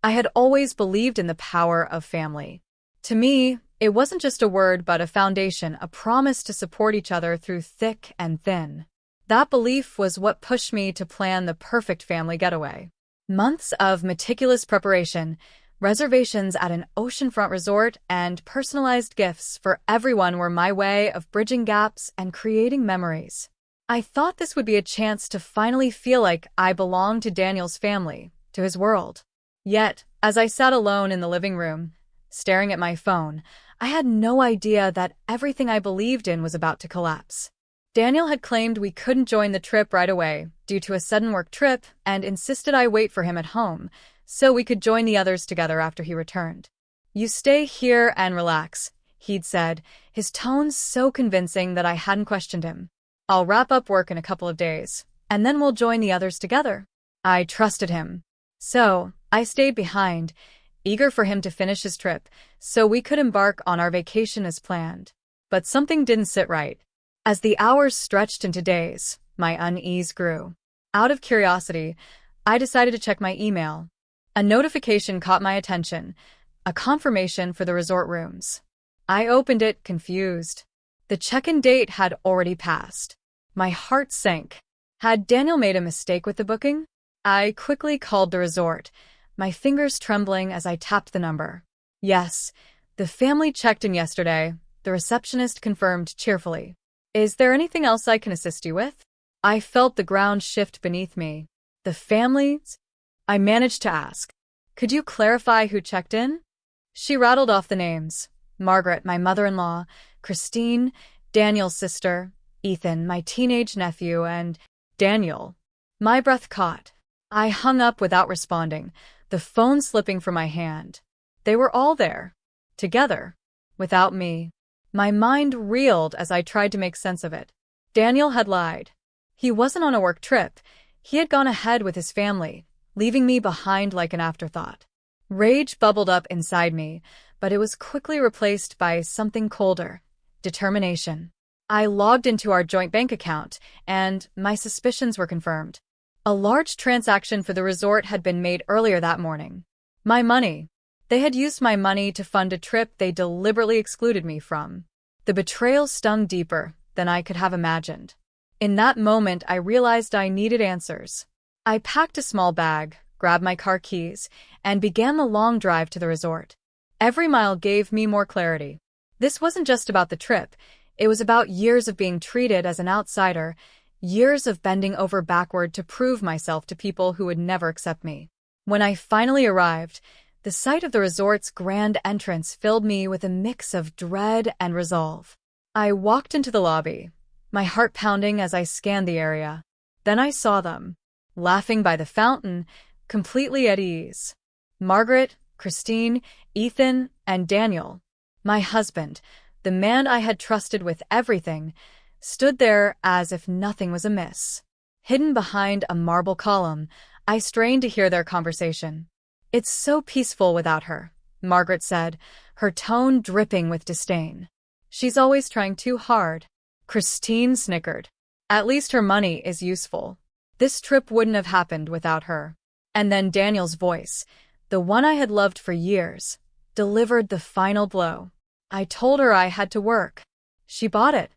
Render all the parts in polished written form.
I had always believed in the power of family. To me, it wasn't just a word but a foundation, a promise to support each other through thick and thin. That belief was what pushed me to plan the perfect family getaway. Months of meticulous preparation, reservations at an oceanfront resort, and personalized gifts for everyone were my way of bridging gaps and creating memories. I thought this would be a chance to finally feel like I belonged to Daniel's family, to his world. Yet, as I sat alone in the living room, staring at my phone, I had no idea that everything I believed in was about to collapse. Daniel had claimed we couldn't join the trip right away due to a sudden work trip and insisted I wait for him at home so we could join the others together after he returned. "You stay here and relax," he'd said, his tone so convincing that I hadn't questioned him. "I'll wrap up work in a couple of days, and then we'll join the others together." I trusted him. So, I stayed behind, eager for him to finish his trip so we could embark on our vacation as planned. But something didn't sit right. As the hours stretched into days, my unease grew. Out of curiosity, I decided to check my email. A notification caught my attention, a confirmation for the resort rooms. I opened it, confused. The check-in date had already passed. My heart sank. Had Daniel made a mistake with the booking? I quickly called the resort, my fingers trembling as I tapped the number. "Yes, the family checked in yesterday," the receptionist confirmed cheerfully. "Is there anything else I can assist you with?" I felt the ground shift beneath me. "The families?" I managed to ask. "Could you clarify who checked in?" She rattled off the names. Margaret, my mother-in-law, Christine, Daniel's sister, Ethan, my teenage nephew, and Daniel. My breath caught. I hung up without responding, the phone slipping from my hand. They were all there, together, without me. My mind reeled as I tried to make sense of it. Daniel had lied. He wasn't on a work trip. He had gone ahead with his family, leaving me behind like an afterthought. Rage bubbled up inside me, but it was quickly replaced by something colder: determination. I logged into our joint bank account, and my suspicions were confirmed. A large transaction for the resort had been made earlier that morning. My money. They had used my money to fund a trip they deliberately excluded me from. The betrayal stung deeper than I could have imagined. In that moment, I realized I needed answers. I packed a small bag, grabbed my car keys, and began the long drive to the resort. Every mile gave me more clarity. This wasn't just about the trip. It was about years of being treated as an outsider, years of bending over backward to prove myself to people who would never accept me. When I finally arrived, the sight of the resort's grand entrance filled me with a mix of dread and resolve. I walked into the lobby, my heart pounding as I scanned the area. Then I saw them, laughing by the fountain, completely at ease. Margaret, Christine, Ethan, and Daniel, my husband, the man I had trusted with everything, stood there as if nothing was amiss. Hidden behind a marble column, I strained to hear their conversation. "It's so peaceful without her," Margaret said, her tone dripping with disdain. "She's always trying too hard." Christine snickered. "At least her money is useful. This trip wouldn't have happened without her." And then Daniel's voice, the one I had loved for years, delivered the final blow. "I told her I had to work. She bought it.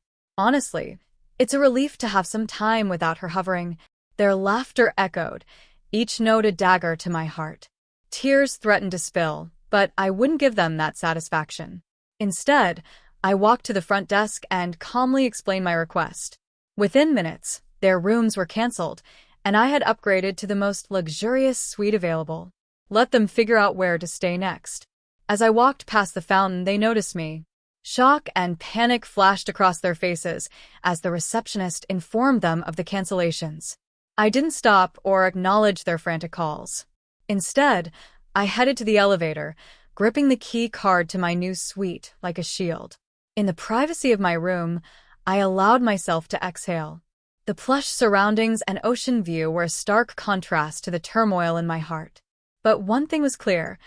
Honestly, it's a relief to have some time without her hovering." Their laughter echoed, each note a dagger to my heart. Tears threatened to spill, but I wouldn't give them that satisfaction. Instead, I walked to the front desk and calmly explained my request. Within minutes, their rooms were canceled, and I had upgraded to the most luxurious suite available. Let them figure out where to stay next. As I walked past the fountain, they noticed me. Shock and panic flashed across their faces as the receptionist informed them of the cancellations. I didn't stop or acknowledge their frantic calls. Instead, I headed to the elevator, gripping the key card to my new suite like a shield. In the privacy of my room, I allowed myself to exhale. The plush surroundings and ocean view were a stark contrast to the turmoil in my heart. But one thing was clear: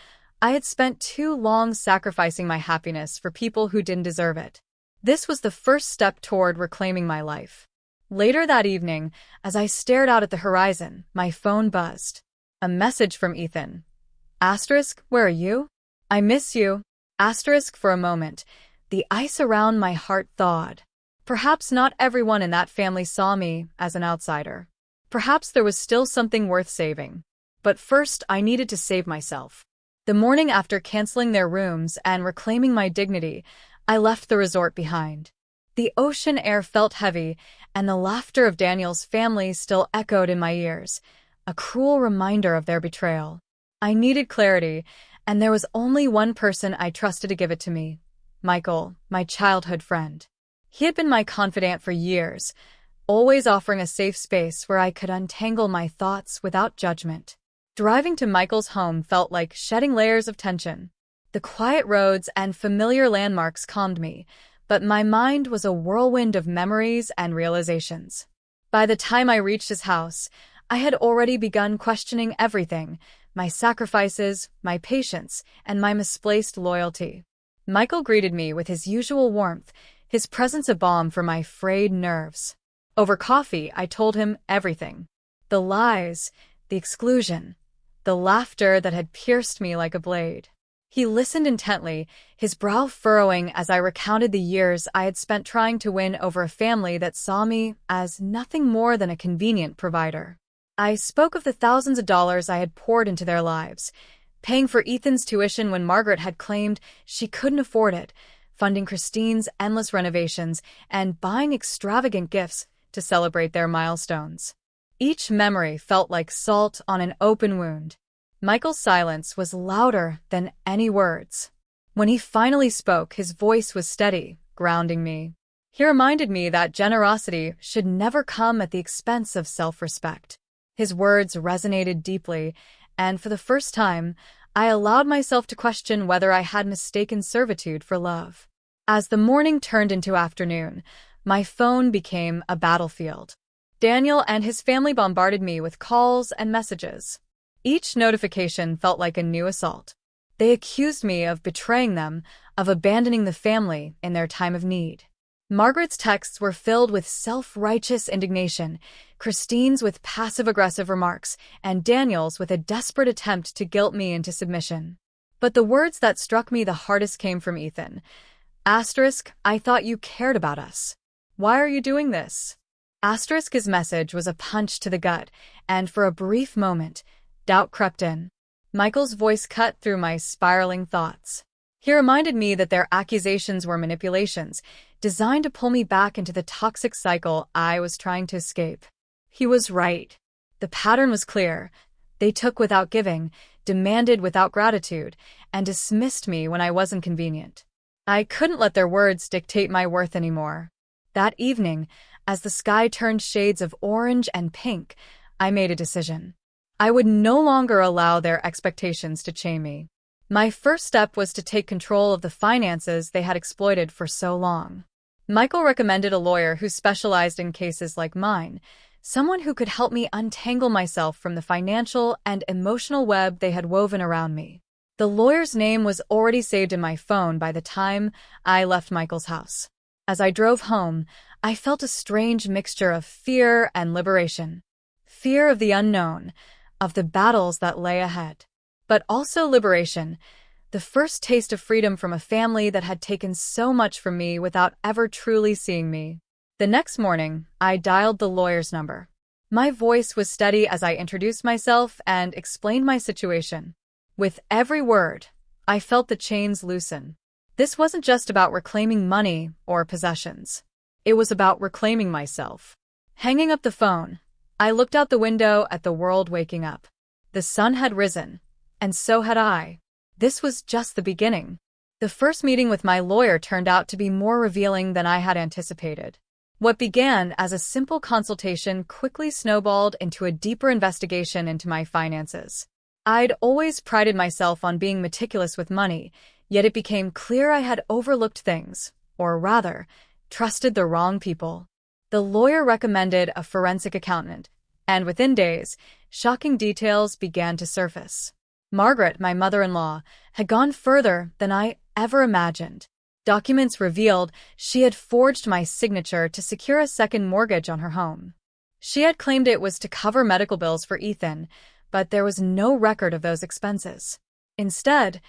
I had spent too long sacrificing my happiness for people who didn't deserve it. This was the first step toward reclaiming my life. Later that evening, as I stared out at the horizon, my phone buzzed. A message from Ethan. Asterisk, where are you? I miss you. Asterisk, for a moment, the ice around my heart thawed. Perhaps not everyone in that family saw me as an outsider. Perhaps there was still something worth saving. But first, I needed to save myself. The morning after canceling their rooms and reclaiming my dignity, I left the resort behind. The ocean air felt heavy, and the laughter of Daniel's family still echoed in my ears, a cruel reminder of their betrayal. I needed clarity, and there was only one person I trusted to give it to me: Michael, my childhood friend. He had been my confidant for years, always offering a safe space where I could untangle my thoughts without judgment. Driving to Michael's home felt like shedding layers of tension. The quiet roads and familiar landmarks calmed me, but my mind was a whirlwind of memories and realizations. By the time I reached his house, I had already begun questioning everything: my sacrifices, my patience, and my misplaced loyalty. Michael greeted me with his usual warmth, his presence a balm for my frayed nerves. Over coffee, I told him everything: the lies, the exclusion, the laughter that had pierced me like a blade. He listened intently, his brow furrowing as I recounted the years I had spent trying to win over a family that saw me as nothing more than a convenient provider. I spoke of the thousands of dollars I had poured into their lives, paying for Ethan's tuition when Margaret had claimed she couldn't afford it, funding Christine's endless renovations, and buying extravagant gifts to celebrate their milestones. Each memory felt like salt on an open wound. Michael's silence was louder than any words. When he finally spoke, his voice was steady, grounding me. He reminded me that generosity should never come at the expense of self-respect. His words resonated deeply, and for the first time, I allowed myself to question whether I had mistaken servitude for love. As the morning turned into afternoon, my phone became a battlefield. Daniel and his family bombarded me with calls and messages. Each notification felt like a new assault. They accused me of betraying them, of abandoning the family in their time of need. Margaret's texts were filled with self-righteous indignation, Christine's with passive-aggressive remarks, and Daniel's with a desperate attempt to guilt me into submission. But the words that struck me the hardest came from Ethan. Asterisk, I thought you cared about us. Why are you doing this? Asterisk, his message was a punch to the gut, and for a brief moment, doubt crept in. Michael's voice cut through my spiraling thoughts. He reminded me that their accusations were manipulations, designed to pull me back into the toxic cycle I was trying to escape. He was right. The pattern was clear. They took without giving, demanded without gratitude, and dismissed me when I wasn't convenient. I couldn't let their words dictate my worth anymore. That evening, as the sky turned shades of orange and pink, I made a decision. I would no longer allow their expectations to chain me. My first step was to take control of the finances they had exploited for so long. Michael recommended a lawyer who specialized in cases like mine, someone who could help me untangle myself from the financial and emotional web they had woven around me. The lawyer's name was already saved in my phone by the time I left Michael's house. As I drove home, I felt a strange mixture of fear and liberation. Fear of the unknown, of the battles that lay ahead. But also liberation, the first taste of freedom from a family that had taken so much from me without ever truly seeing me. The next morning, I dialed the lawyer's number. My voice was steady as I introduced myself and explained my situation. With every word, I felt the chains loosen. This wasn't just about reclaiming money or possessions. It was about reclaiming myself. Hanging up the phone, I looked out the window at the world waking up. The sun had risen, and so had I. This was just the beginning. The first meeting with my lawyer turned out to be more revealing than I had anticipated. What began as a simple consultation quickly snowballed into a deeper investigation into my finances. I'd always prided myself on being meticulous with money, yet it became clear I had overlooked things, or rather, trusted the wrong people. The lawyer recommended a forensic accountant, and within days, shocking details began to surface. Margaret, my mother-in-law, had gone further than I ever imagined. Documents revealed she had forged my signature to secure a second mortgage on her home. She had claimed it was to cover medical bills for Ethan, but there was no record of those expenses. Instead,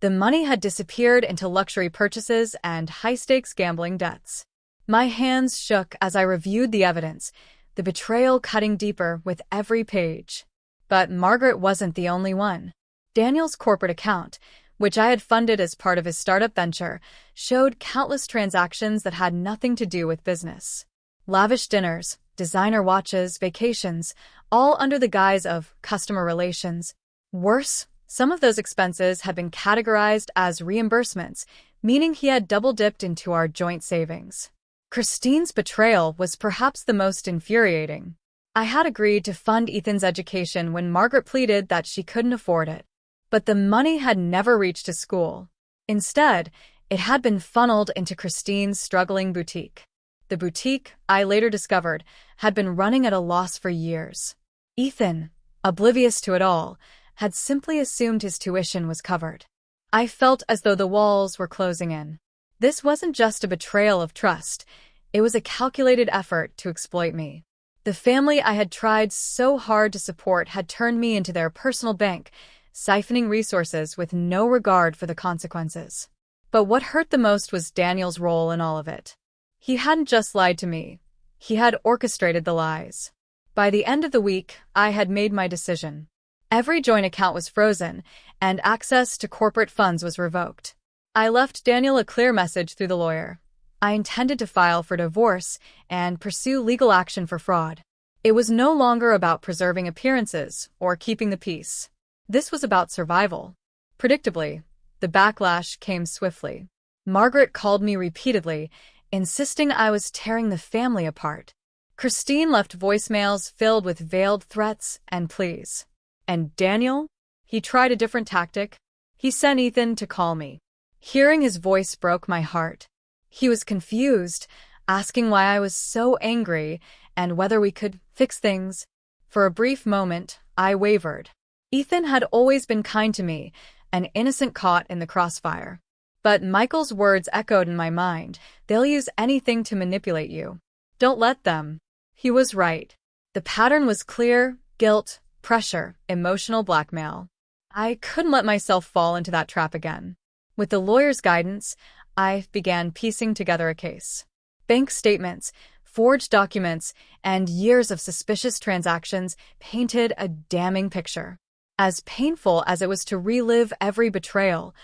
the money had disappeared into luxury purchases and high-stakes gambling debts. My hands shook as I reviewed the evidence, the betrayal cutting deeper with every page. But Margaret wasn't the only one. Daniel's corporate account, which I had funded as part of his startup venture, showed countless transactions that had nothing to do with business. Lavish dinners, designer watches, vacations, all under the guise of customer relations. Worse, some of those expenses had been categorized as reimbursements, meaning he had double-dipped into our joint savings. Christine's betrayal was perhaps the most infuriating. I had agreed to fund Ethan's education when Margaret pleaded that she couldn't afford it. But the money had never reached his school. Instead, it had been funneled into Christine's struggling boutique. The boutique, I later discovered, had been running at a loss for years. Ethan, oblivious to it all, had simply assumed his tuition was covered. I felt as though the walls were closing in. This wasn't just a betrayal of trust, it was a calculated effort to exploit me. The family I had tried so hard to support had turned me into their personal bank, siphoning resources with no regard for the consequences. But what hurt the most was Daniel's role in all of it. He hadn't just lied to me, he had orchestrated the lies. By the end of the week, I had made my decision. Every joint account was frozen, and access to corporate funds was revoked. I left Daniel a clear message through the lawyer. I intended to file for divorce and pursue legal action for fraud. It was no longer about preserving appearances or keeping the peace. This was about survival. Predictably, the backlash came swiftly. Margaret called me repeatedly, insisting I was tearing the family apart. Christine left voicemails filled with veiled threats and pleas. And Daniel? He tried a different tactic. He sent Ethan to call me. Hearing his voice broke my heart. He was confused, asking why I was so angry and whether we could fix things. For a brief moment, I wavered. Ethan had always been kind to me, an innocent caught in the crossfire. But Michael's words echoed in my mind. They'll use anything to manipulate you. Don't let them. He was right. The pattern was clear: guilt, pressure, emotional blackmail. I couldn't let myself fall into that trap again. With the lawyer's guidance, I began piecing together a case. Bank statements, forged documents, and years of suspicious transactions painted a damning picture. As painful as it was to relive every betrayal,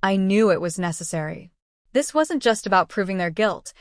I knew it was necessary. This wasn't just about proving their guilt.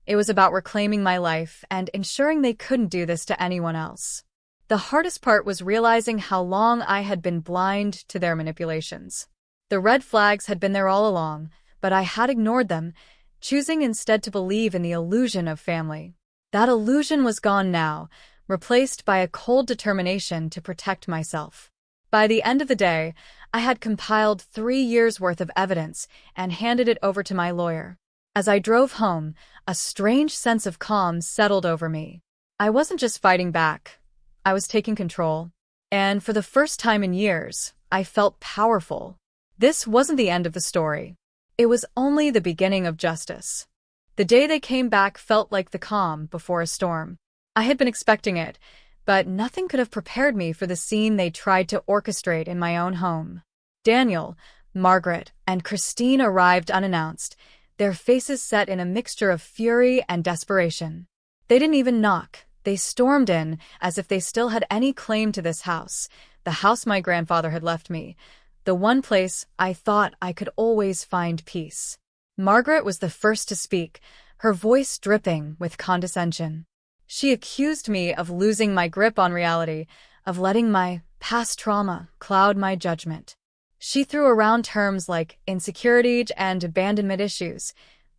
It was about reclaiming my life and ensuring they couldn't do this to anyone else. The hardest part was realizing how long I had been blind to their manipulations. The red flags had been there all along, but I had ignored them, choosing instead to believe in the illusion of family. That illusion was gone now, replaced by a cold determination to protect myself. By the end of the day, I had compiled 3 years' worth of evidence and handed it over to my lawyer. As I drove home, a strange sense of calm settled over me. I wasn't just fighting back. I was taking control. And for the first time in years, I felt powerful. This wasn't the end of the story. It was only the beginning of justice. The day they came back felt like the calm before a storm. I had been expecting it, but nothing could have prepared me for the scene they tried to orchestrate in my own home. Daniel, Margaret, and Christine arrived unannounced, their faces set in a mixture of fury and desperation. They didn't even knock. They stormed in as if they still had any claim to this house, the house my grandfather had left me, the one place I thought I could always find peace. Margaret was the first to speak, her voice dripping with condescension. She accused me of losing my grip on reality, of letting my past trauma cloud my judgment. She threw around terms like insecurity and abandonment issues,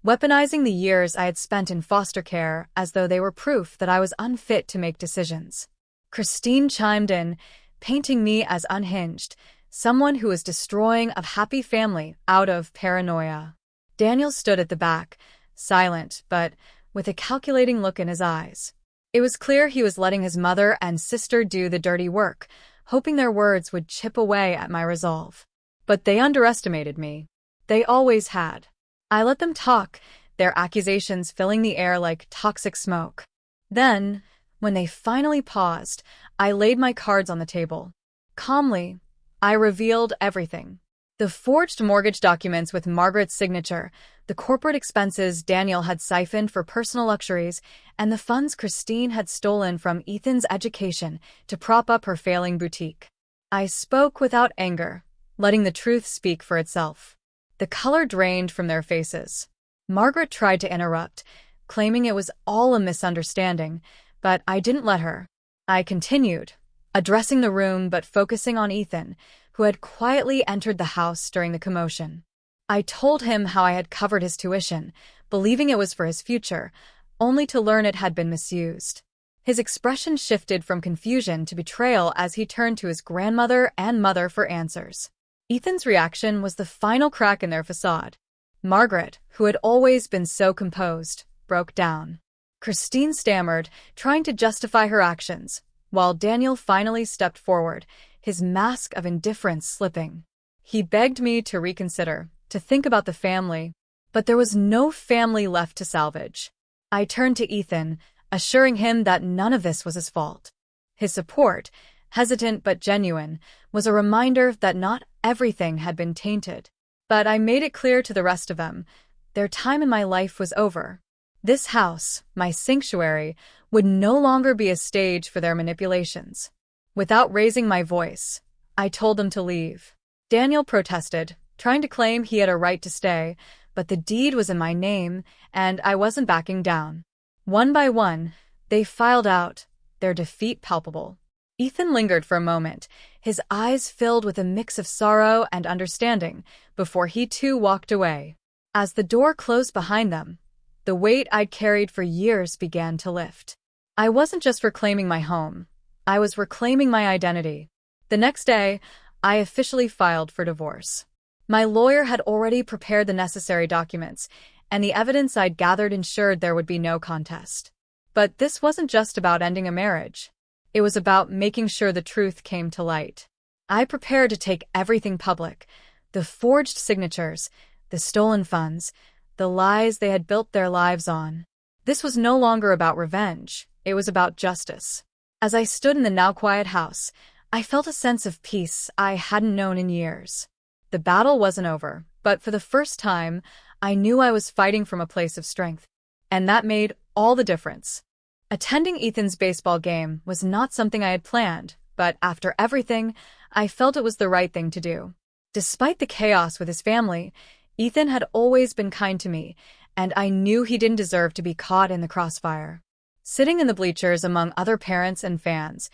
weaponizing the years I had spent in foster care as though they were proof that I was unfit to make decisions. Christine chimed in, painting me as unhinged, someone who was destroying a happy family out of paranoia. Daniel stood at the back, silent, but with a calculating look in his eyes. It was clear he was letting his mother and sister do the dirty work, hoping their words would chip away at my resolve. But they underestimated me. They always had. I let them talk, their accusations filling the air like toxic smoke. Then, when they finally paused, I laid my cards on the table. Calmly, I revealed everything. The forged mortgage documents with Margaret's signature, the corporate expenses Daniel had siphoned for personal luxuries, and the funds Christine had stolen from Ethan's education to prop up her failing boutique. I spoke without anger, letting the truth speak for itself. The color drained from their faces. Margaret tried to interrupt, claiming it was all a misunderstanding, but I didn't let her. I continued, addressing the room but focusing on Ethan, who had quietly entered the house during the commotion. I told him how I had covered his tuition, believing it was for his future, only to learn it had been misused. His expression shifted from confusion to betrayal as he turned to his grandmother and mother for answers. Ethan's reaction was the final crack in their facade. Margaret, who had always been so composed, broke down. Christine stammered, trying to justify her actions, while Daniel finally stepped forward, his mask of indifference slipping. He begged me to reconsider, to think about the family, but there was no family left to salvage. I turned to Ethan, assuring him that none of this was his fault. His support, hesitant but genuine, was a reminder that not everything had been tainted. But I made it clear to the rest of them, their time in my life was over. This house, my sanctuary, would no longer be a stage for their manipulations. Without raising my voice, I told them to leave. Daniel protested, trying to claim he had a right to stay, but the deed was in my name, and I wasn't backing down. One by one, they filed out, their defeat palpable. Ethan lingered for a moment, his eyes filled with a mix of sorrow and understanding, before he too walked away. As the door closed behind them, the weight I'd carried for years began to lift. I wasn't just reclaiming my home, I was reclaiming my identity. The next day, I officially filed for divorce. My lawyer had already prepared the necessary documents, and the evidence I'd gathered ensured there would be no contest. But this wasn't just about ending a marriage. It was about making sure the truth came to light. I prepared to take everything public, the forged signatures, the stolen funds, the lies they had built their lives on. This was no longer about revenge, it was about justice. As I stood in the now quiet house, I felt a sense of peace I hadn't known in years. The battle wasn't over, but for the first time, I knew I was fighting from a place of strength. And that made all the difference. Attending Ethan's baseball game was not something I had planned, but after everything, I felt it was the right thing to do. Despite the chaos with his family, Ethan had always been kind to me, and I knew he didn't deserve to be caught in the crossfire. Sitting in the bleachers among other parents and fans,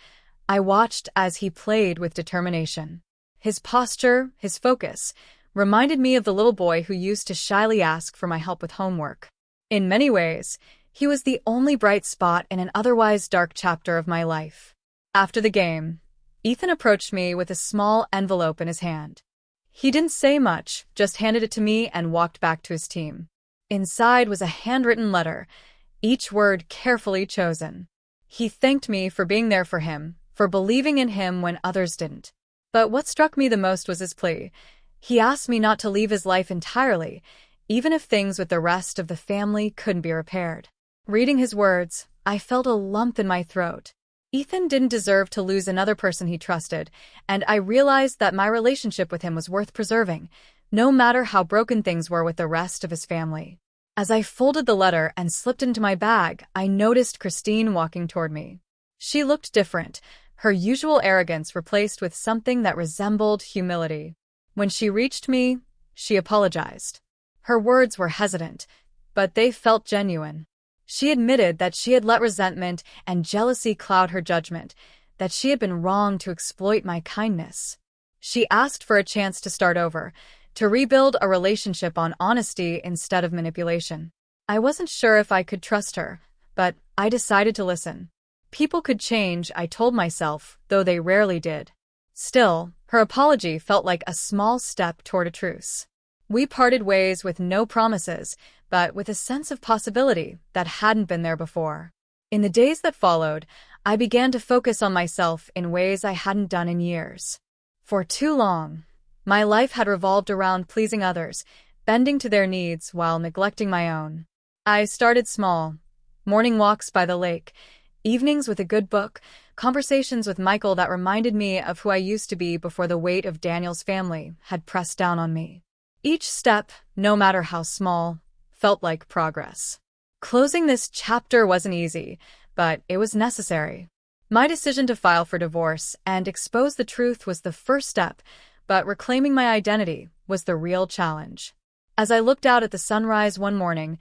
I watched as he played with determination. His posture, his focus, reminded me of the little boy who used to shyly ask for my help with homework. In many ways, he was the only bright spot in an otherwise dark chapter of my life. After the game, Ethan approached me with a small envelope in his hand. He didn't say much, just handed it to me and walked back to his team. Inside was a handwritten letter, each word carefully chosen. He thanked me for being there for him, for believing in him when others didn't. But what struck me the most was his plea. He asked me not to leave his life entirely, even if things with the rest of the family couldn't be repaired. Reading his words, I felt a lump in my throat. Ethan didn't deserve to lose another person he trusted, and I realized that my relationship with him was worth preserving, no matter how broken things were with the rest of his family. As I folded the letter and slipped into my bag, I noticed Christine walking toward me. She looked different, her usual arrogance replaced with something that resembled humility. When she reached me, she apologized. Her words were hesitant, but they felt genuine. She admitted that she had let resentment and jealousy cloud her judgment, that she had been wrong to exploit my kindness. She asked for a chance to start over, to rebuild a relationship on honesty instead of manipulation. I wasn't sure if I could trust her, but I decided to listen. People could change, I told myself, though they rarely did. Still, her apology felt like a small step toward a truce. We parted ways with no promises, but with a sense of possibility that hadn't been there before. In the days that followed, I began to focus on myself in ways I hadn't done in years. For too long, my life had revolved around pleasing others, bending to their needs while neglecting my own. I started small, morning walks by the lake, evenings with a good book, conversations with Michael that reminded me of who I used to be before the weight of Daniel's family had pressed down on me. Each step, no matter how small, felt like progress. Closing this chapter wasn't easy, but it was necessary. My decision to file for divorce and expose the truth was the first step, but reclaiming my identity was the real challenge. As I looked out at the sunrise one morning,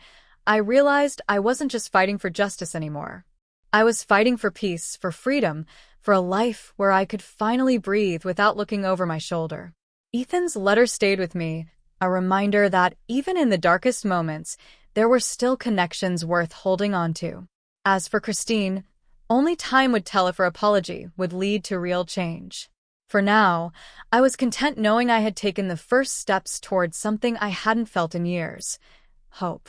I realized I wasn't just fighting for justice anymore. I was fighting for peace, for freedom, for a life where I could finally breathe without looking over my shoulder. Ethan's letter stayed with me, a reminder that even in the darkest moments, there were still connections worth holding on to. As for Christine, only time would tell if her apology would lead to real change. For now, I was content knowing I had taken the first steps towards something I hadn't felt in years: hope.